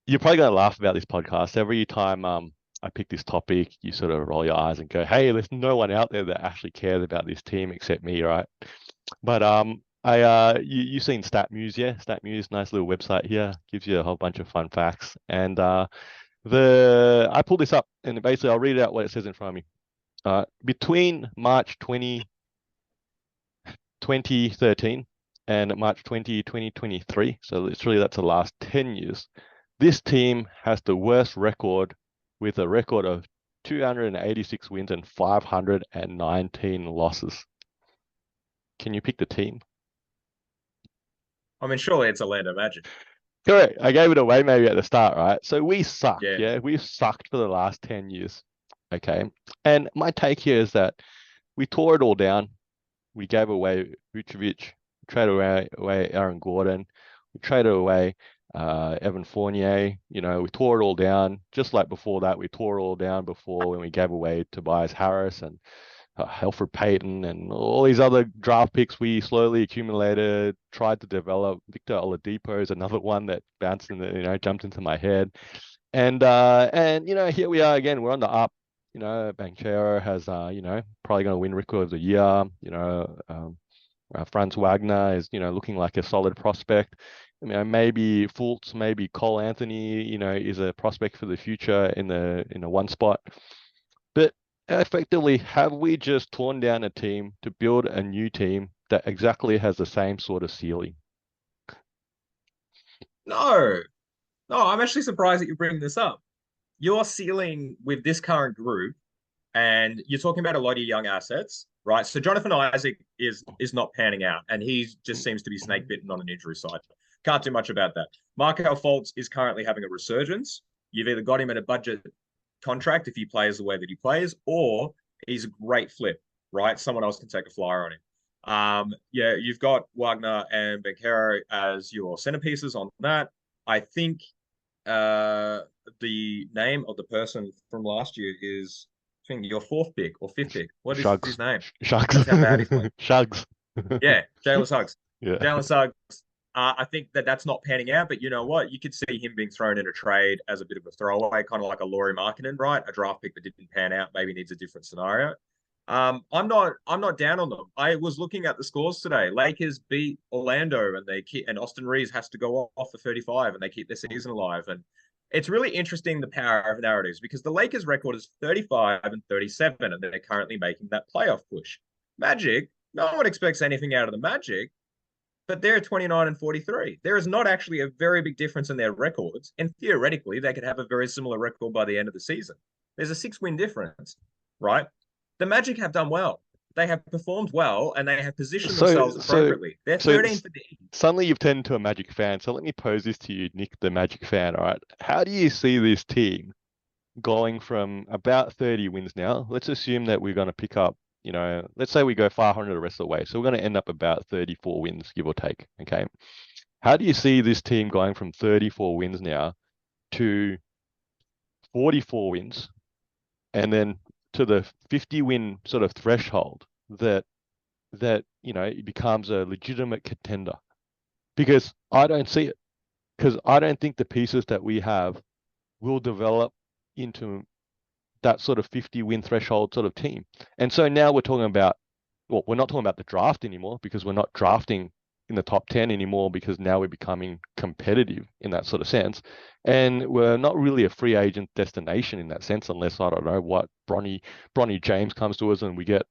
You're probably gonna laugh about this podcast. Every time I pick this topic, you sort of roll your eyes and go, "Hey, there's no one out there that actually cares about this team except me, right?" But you seen StatMuse, yeah? StatMuse, nice little website here, gives you a whole bunch of fun facts. And the I pulled this up, and basically I'll read out what it says in front of me. Between March 2013 and March 2023, so literally that's the last 10 years, this team has the worst record with a record of 286 wins and 519 losses. Can you pick the team? I mean, surely it's Orlando Magic. Correct. I gave it away maybe at the start, right? So we suck, Yeah. yeah? We've sucked for the last 10 years. Okay. And my take here is that we tore it all down. We gave away Vucevic, traded away Aaron Gordon, we traded away Evan Fournier. We tore it all down. Just like before that, we tore it all down before when we gave away Tobias Harris and Alfred Payton and all these other draft picks we slowly accumulated, tried to develop. Victor Oladipo is another one that bounced in jumped into my head. And here we are again. We're on the up. Banchero has probably going to win Rookie of the Year. Franz Wagner is looking like a solid prospect. Maybe Fultz, maybe Cole Anthony, is a prospect for the future in the one spot. But effectively, have we just torn down a team to build a new team that exactly has the same sort of ceiling? No, no, I'm actually surprised that you bring this up. You're ceiling with this current group, and you're talking about a lot of young assets, right? So Jonathan Isaac is not panning out, and he just seems to be snake bitten on an injury side. Can't do much about that. Markel Fultz is currently having a resurgence. You've either got him at a budget contract if he plays the way that he plays, or he's a great flip, right? Someone else can take a flyer on him. Yeah, you've got Wagner and Bencaro as your centerpieces on that. I think uh, the name of the person from last year is, I think, your fourth pick or fifth pick. What is his Shugs. name? Shugs. That's how bad he's playing. Shugs. Yeah, Jalen Suggs. Yeah. Jalen Suggs. I think that that's not panning out, but you know what? You could see him being thrown in a trade as a bit of a throwaway, kind of like a Laurie Markkinen, right? A draft pick that didn't pan out, maybe needs a different scenario. I'm not down on them. I was looking at the scores today. Lakers beat Orlando, and and Austin Reeves has to go off for 35, and they keep their season alive. And it's really interesting the power of narratives because the Lakers record is 35 and 37, and they're currently making that playoff push. Magic, no one expects anything out of the Magic, but they're 29 and 43. There is not actually a very big difference in their records, and theoretically, they could have a very similar record by the end of the season. There's a 6-win difference, right? The Magic have done well. They have performed well, and they have positioned So themselves so appropriately. They're so 13 for the East. suddenly you've turned into a Magic fan. So let me pose this to you, Nick, the Magic fan. All right. How do you see this team going from about 30 wins now? Let's assume that we're going to pick up, let's say we go 500 the rest of the way. So we're going to end up about 34 wins, give or take. Okay. How do you see this team going from 34 wins now to 44 wins and then to the 50 win sort of threshold that it becomes a legitimate contender? Because I don't see it. Because I don't think the pieces that we have will develop into that sort of 50 win threshold sort of team. And so now we're talking about, well, we're not talking about the draft anymore because we're not drafting in the top 10 anymore because now we're becoming competitive in that sort of sense. And we're not really a free agent destination in that sense, unless, I don't know, what Bronny James comes to us and we get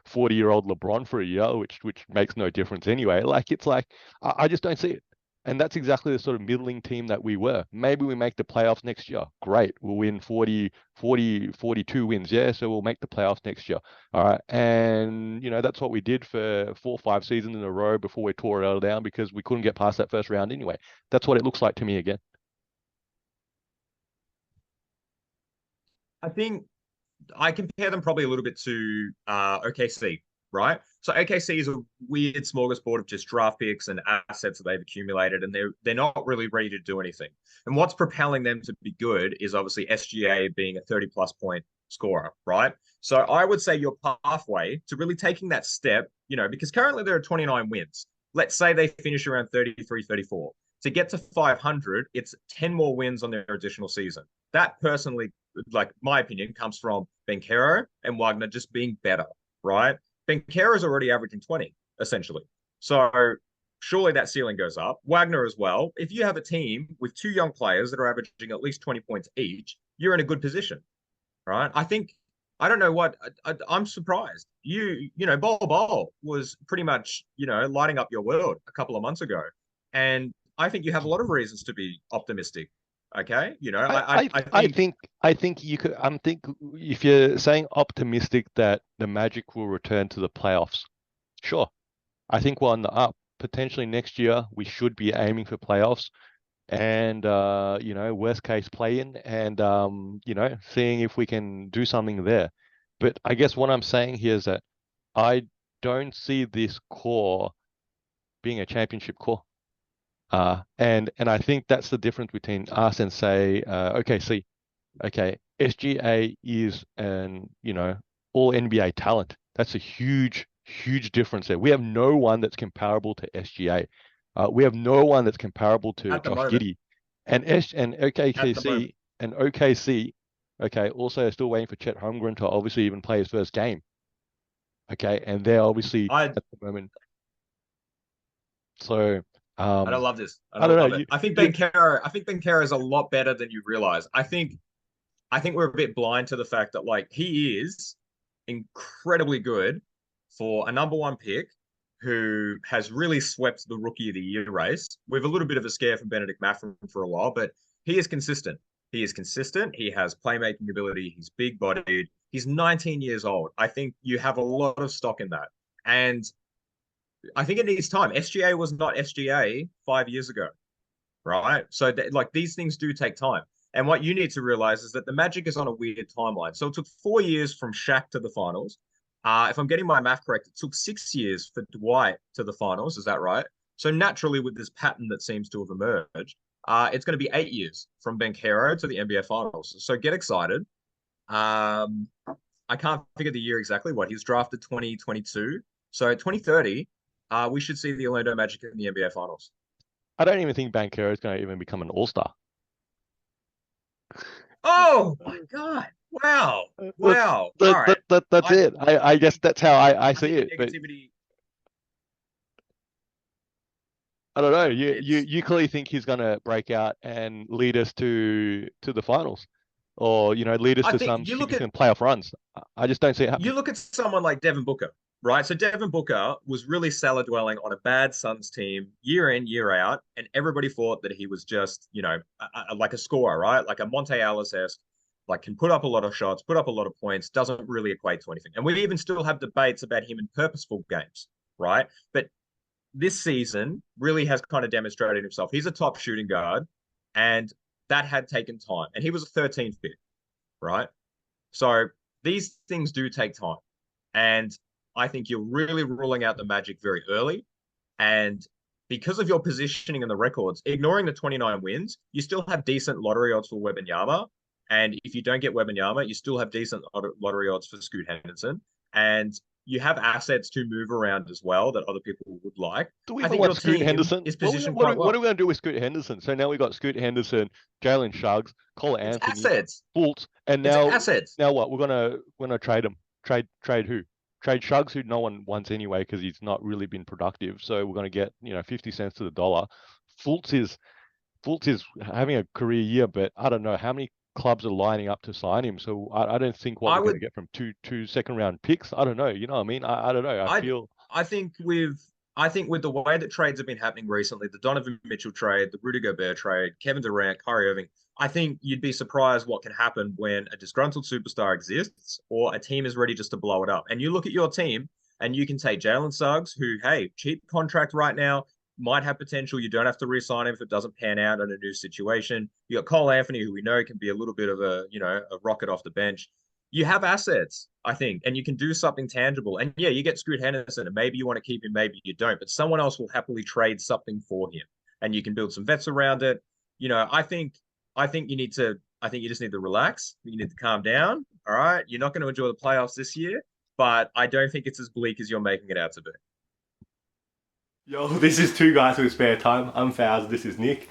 40-year-old LeBron for a year, which makes no difference anyway. It's like I just don't see it. And that's exactly the sort of middling team that we were. Maybe we make the playoffs next year. Great. We'll win 42 wins. Yeah. So we'll make the playoffs next year. All right. And, that's what we did for 4 or 5 seasons in a row before we tore it all down because we couldn't get past that first round anyway. That's what it looks like to me again. I think I compare them probably a little bit to OKC, right? So OKC is a weird smorgasbord of just draft picks and assets that they've accumulated, and they're not really ready to do anything. And what's propelling them to be good is obviously SGA being a 30 plus point scorer, right? So I would say your pathway to really taking that step, because currently there are 29 wins. Let's say they finish around 33, 34. To get to 500, it's 10 more wins on their additional season. That personally, like my opinion, comes from Banchero and Wagner just being better, right? Banchero is already averaging 20, essentially. So surely that ceiling goes up. Wagner as well. If you have a team with two young players that are averaging at least 20 points each, you're in a good position, right? I think I don't know what I'm surprised. Bol was pretty much lighting up your world a couple of months ago, and I think you have a lot of reasons to be optimistic. Okay, I think I think you could. Think if you're saying optimistic that the Magic will return to the playoffs, sure. I think we're on the up. Potentially next year we should be aiming for playoffs, and worst case play in, and seeing if we can do something there. But I guess what I'm saying here is that I don't see this core being a championship core. And I think that's the difference between us and say, OKC. Okay, SGA is an all NBA talent. That's a huge, huge difference there. We have no one that's comparable to SGA. We have no one that's comparable to at the Josh moment, Giddey, and at the moment, OKC. Okay, also still waiting for Chet Holmgren to obviously even play his first game. Okay, and they're obviously I at the moment. So I don't um, love this. I I don't don't know. love it. I think Banchero is a lot better than you realize. I think we're a bit blind to the fact that like he is incredibly good for a number one pick who has really swept the rookie of the year race with a little bit of a scare from Benedict Mathurin for a while, but he is consistent. He is consistent. He has playmaking ability. He's big bodied. He's 19 years old. I think you have a lot of stock in that. And I think it needs time. SGA was not SGA 5 years ago, right? So like these things do take time. And what you need to realize is that the Magic is on a weird timeline. So it took 4 years from Shaq to the finals. If I'm getting my math correct, it took 6 years for Dwight to the finals. Is that right? So naturally, with this pattern that seems to have emerged, it's going to be 8 years from Banchero to the NBA finals. So get excited. Um, I can't figure the year exactly. What he's drafted 2022. So 2030, we should see the Orlando Magic in the NBA finals. I don't even think Banchero is going to even become an all-star. Oh my God. Wow. That's Wow. All right. that's I it. I guess that's how I I see think the it. But negativity, I don't know. it's You clearly think he's going to break out and lead us to the finals, or lead us I to think some significant playoff runs. I just don't see it you happening. look at someone like Devin Booker, right? So Devin Booker was really cellar dwelling on a bad Suns team year in, year out, and everybody thought that he was just, like a scorer, right? Like a Monte Ellis-esque, like can put up a lot of shots, put up a lot of points, doesn't really equate to anything. And we even still have debates about him in purposeful games, right? But this season really has kind of demonstrated himself. He's a top shooting guard, and that had taken time. And he was a 13th pick, right? So these things do take time. And I think you're really ruling out the Magic very early. And because of your positioning in the records, ignoring the 29 wins, you still have decent lottery odds for Wembanyama. And if you don't get Wembanyama, you still have decent lottery odds for Scoot Henderson. And you have assets to move around as well that other people would like. Do we I even think your want Scoot team Henderson? is positioned quite What are well. we going to do with Scoot Henderson? So now we got Scoot Henderson, Jalen Suggs, Cole It's Anthony, assets. Fultz, and It's now assets. what? We're gonna trade him. Trade who? Trade Suggs, who no one wants anyway because he's not really been productive. So we're gonna get 50 cents to the dollar. Fultz is Fultz is having a career year, but I don't know how many clubs are lining up to sign him. So I don't think what I we're going to would get from two second round picks. I don't know. You know what I mean? I don't know. I I feel I think with the way that trades have been happening recently, the Donovan Mitchell trade, the Rudy Gobert trade, Kevin Durant, Kyrie Irving, I think you'd be surprised what can happen when a disgruntled superstar exists or a team is ready just to blow it up. And you look at your team and you can take Jalen Suggs, who, hey, cheap contract right now, might have potential. You don't have to re-sign him if it doesn't pan out in a new situation. You got Cole Anthony, who we know can be a little bit of a rocket off the bench. You have assets, I think, and you can do something tangible. And yeah, you get Scoot Henderson, and maybe you want to keep him, maybe you don't, but someone else will happily trade something for him, and you can build some vets around it. I think you just need to relax. You need to calm down. All right, you're not going to enjoy the playoffs this year, but I don't think it's as bleak as you're making it out to be. Yo, this is Two Guys with Spare Time. I'm Fowles, this is Nick.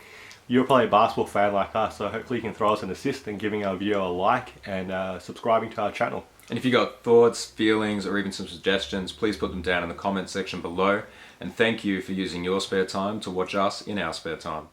You're probably a basketball fan like us, so hopefully you can throw us an assist and giving our video a like and subscribing to our channel. And if you got thoughts, feelings, or even some suggestions, please put them down in the comment section below. And thank you for using your spare time to watch us in our spare time.